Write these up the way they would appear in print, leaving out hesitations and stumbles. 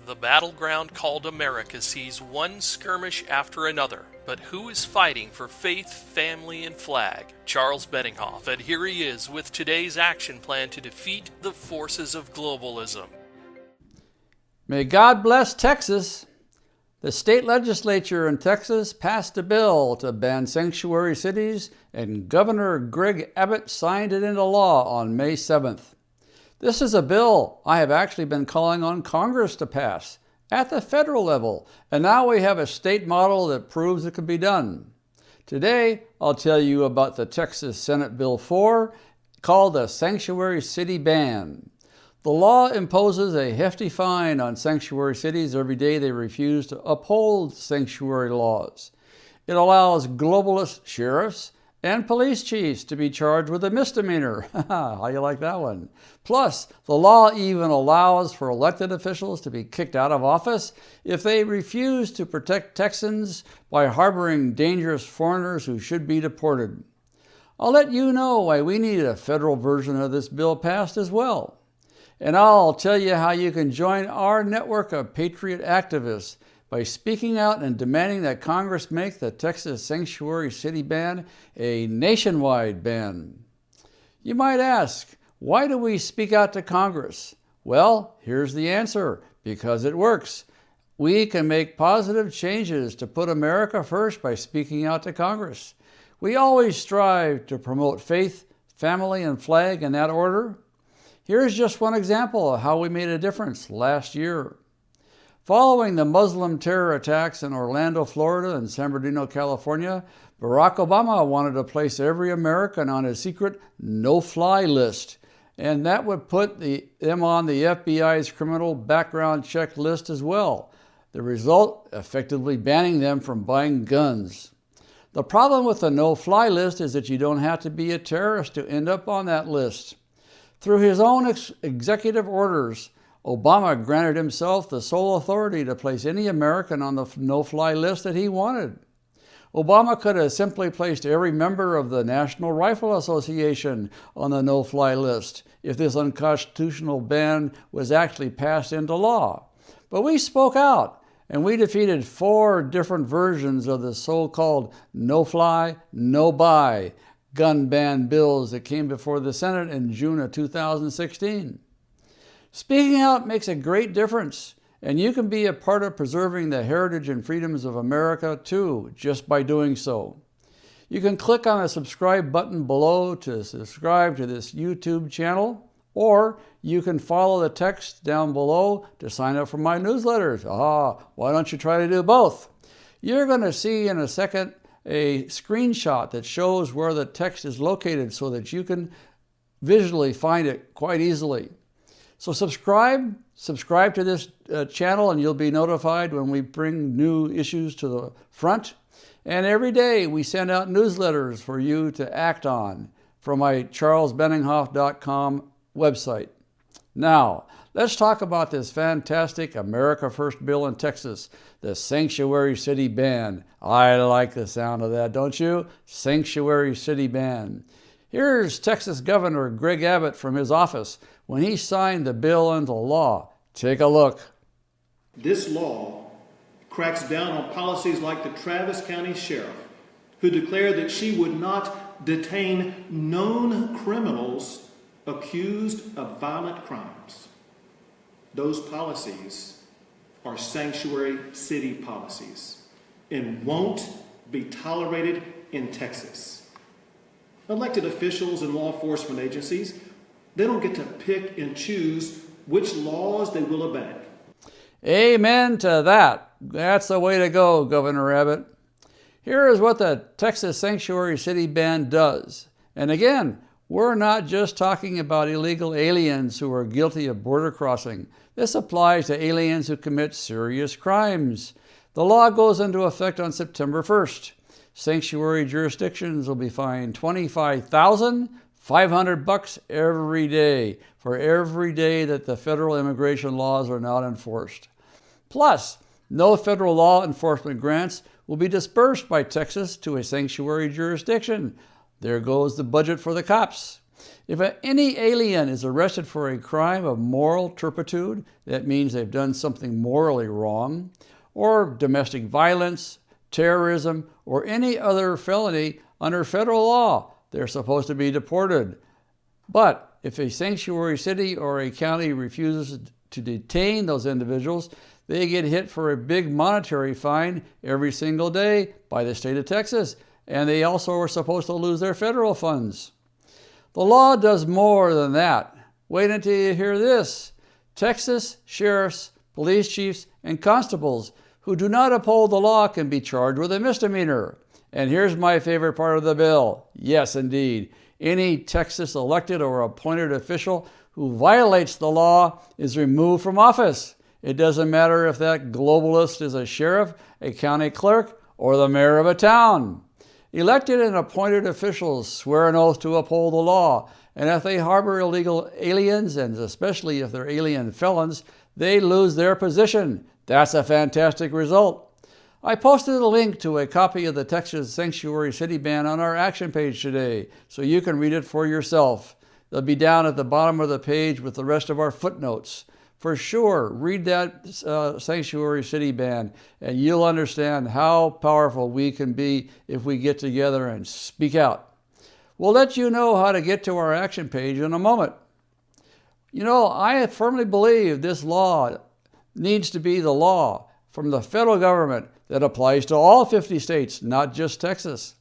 The battleground called America sees one skirmish after another, but who is fighting for faith, family, and flag? Charles Benninghoff, and here he is with today's action plan to defeat the forces of globalism. May God bless Texas. The state legislature in Texas passed a bill to ban sanctuary cities, and Governor Greg Abbott signed it into law on May 7th. This is a bill I have actually been calling on Congress to pass at the federal level, and now we have a state model that proves it can be done. Today, I'll tell you about the Texas Senate Bill 4, called the Sanctuary City Ban. The law imposes a hefty fine on sanctuary cities every day they refuse to uphold sanctuary laws. It allows globalist sheriffs and police chiefs to be charged with a misdemeanor. How you like that one? Plus, the law even allows for elected officials to be kicked out of office if they refuse to protect Texans by harboring dangerous foreigners who should be deported. I'll let you know why we need a federal version of this bill passed as well. And I'll tell you how you can join our network of patriot activists by speaking out and demanding that Congress make the Texas Sanctuary City ban a nationwide ban. You might ask, why do we speak out to Congress? Well, here's the answer: because it works. We can make positive changes to put America first by speaking out to Congress. We always strive to promote faith, family, and flag in that order. Here's just one example of how we made a difference last year. Following the Muslim terror attacks in Orlando, Florida, and San Bernardino, California, Barack Obama wanted to place every American on a secret no-fly list, and that would put them on the FBI's criminal background check list as well. The result, effectively banning them from buying guns. The problem with the no-fly list is that you don't have to be a terrorist to end up on that list. Through his own executive orders, Obama granted himself the sole authority to place any American on the no-fly list that he wanted. Obama could have simply placed every member of the National Rifle Association on the no-fly list if this unconstitutional ban was actually passed into law. But we spoke out, and we defeated 4 different versions of the so-called no-fly, no-buy gun ban bills that came before the Senate in June of 2016. Speaking out makes a great difference, and you can be a part of preserving the heritage and freedoms of America too, just by doing so. You can click on the subscribe button below to subscribe to this YouTube channel, or you can follow the text down below to sign up for my newsletters. Why don't you try to do both? You're going to see in a second a screenshot that shows where the text is located so that you can visually find it quite easily. So subscribe to this channel, and you'll be notified when we bring new issues to the front. And every day we send out newsletters for you to act on from my charlesbenninghoff.com website. Now, let's talk about this fantastic America First bill in Texas, the Sanctuary City Ban. I like the sound of that, don't you? Sanctuary City Ban. Here's Texas Governor Greg Abbott from his office when he signed the bill into law. Take a look. This law cracks down on policies like the Travis County Sheriff, who declared that she would not detain known criminals accused of violent crimes. Those policies are sanctuary city policies and won't be tolerated in Texas. Elected officials and law enforcement agencies, they don't get to pick and choose which laws they will obey. Amen to that. That's the way to go, Governor Abbott. Here is what the Texas Sanctuary City Ban does. And again, we're not just talking about illegal aliens who are guilty of border crossing. This applies to aliens who commit serious crimes. The law goes into effect on September 1st. Sanctuary jurisdictions will be fined $25,500 every day for every day that the federal immigration laws are not enforced. Plus, no federal law enforcement grants will be disbursed by Texas to a sanctuary jurisdiction. There goes the budget for the cops. If any alien is arrested for a crime of moral turpitude, that means they've done something morally wrong, or domestic violence, terrorism, or any other felony under federal law, they're supposed to be deported. But if a sanctuary city or a county refuses to detain those individuals, they get hit for a big monetary fine every single day by the state of Texas, and they also are supposed to lose their federal funds. The law does more than that. Wait until you hear this. Texas sheriffs, police chiefs, and constables who do not uphold the law can be charged with a misdemeanor. And here's my favorite part of the bill. Yes, indeed. Any Texas elected or appointed official who violates the law is removed from office. It doesn't matter if that globalist is a sheriff, a county clerk, or the mayor of a town. Elected and appointed officials swear an oath to uphold the law, and if they harbor illegal aliens, and especially if they're alien felons, they lose their position. That's a fantastic result. I posted a link to a copy of the Texas Sanctuary City Ban on our action page today, so you can read it for yourself. They'll be down at the bottom of the page with the rest of our footnotes. For sure, read that Sanctuary City Ban, and you'll understand how powerful we can be if we get together and speak out. We'll let you know how to get to our action page in a moment. You know, I firmly believe this law needs to be the law from the federal government that applies to all 50 states, not just Texas.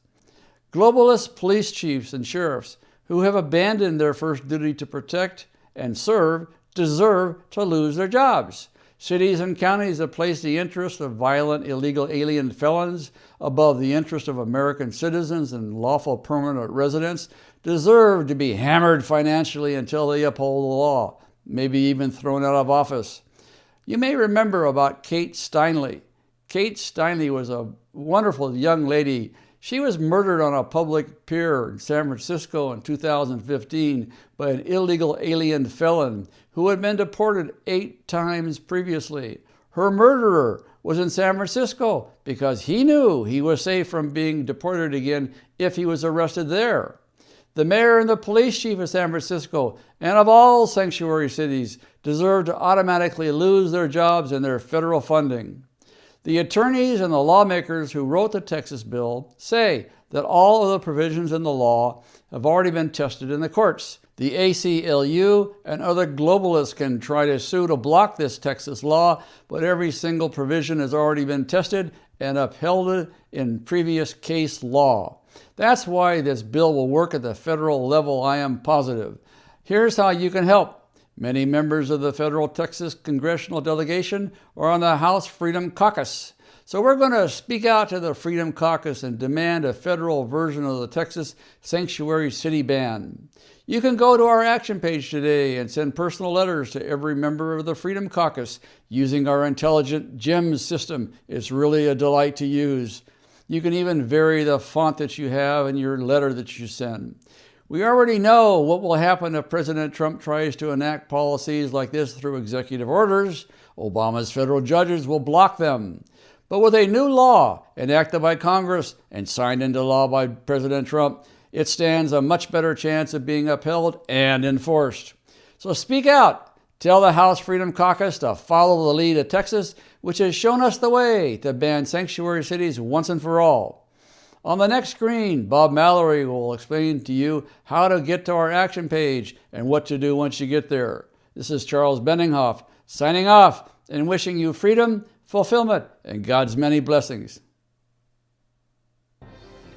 Globalist police chiefs and sheriffs who have abandoned their first duty to protect and serve deserve to lose their jobs. Cities and counties that place the interest of violent illegal alien felons above the interest of American citizens and lawful permanent residents deserve to be hammered financially until they uphold the law, maybe even thrown out of office. You may remember about Kate Steinle. Kate Steinle was a wonderful young lady. She was murdered on a public pier in San Francisco in 2015 by an illegal alien felon who had been deported 8 times previously. Her murderer was in San Francisco because he knew he was safe from being deported again if he was arrested there. The mayor and the police chief of San Francisco and of all sanctuary cities deserve to automatically lose their jobs and their federal funding. The attorneys and the lawmakers who wrote the Texas bill say that all of the provisions in the law have already been tested in the courts. The ACLU and other globalists can try to sue to block this Texas law, but every single provision has already been tested and upheld in previous case law. That's why this bill will work at the federal level, I am positive. Here's how you can help. Many members of the federal Texas congressional delegation are on the House Freedom Caucus. So we're going to speak out to the Freedom Caucus and demand a federal version of the Texas Sanctuary City Ban. You can go to our action page today and send personal letters to every member of the Freedom Caucus using our intelligent GEMS system. It's really a delight to use. You can even vary the font that you have in your letter that you send. We already know what will happen if President Trump tries to enact policies like this through executive orders. Obama's federal judges will block them. But with a new law enacted by Congress and signed into law by President Trump, it stands a much better chance of being upheld and enforced. So speak out. Tell the House Freedom Caucus to follow the lead of Texas, which has shown us the way to ban sanctuary cities once and for all. On the next screen, Bob Mallory will explain to you how to get to our action page and what to do once you get there. This is Charles Benninghoff signing off and wishing you freedom, fulfillment, and God's many blessings.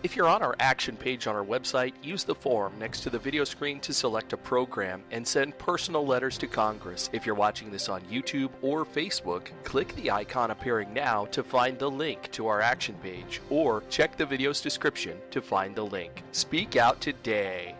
If you're on our action page on our website, use the form next to the video screen to select a program and send personal letters to Congress. If you're watching this on YouTube or Facebook, click the icon appearing now to find the link to our action page, or check the video's description to find the link. Speak out today.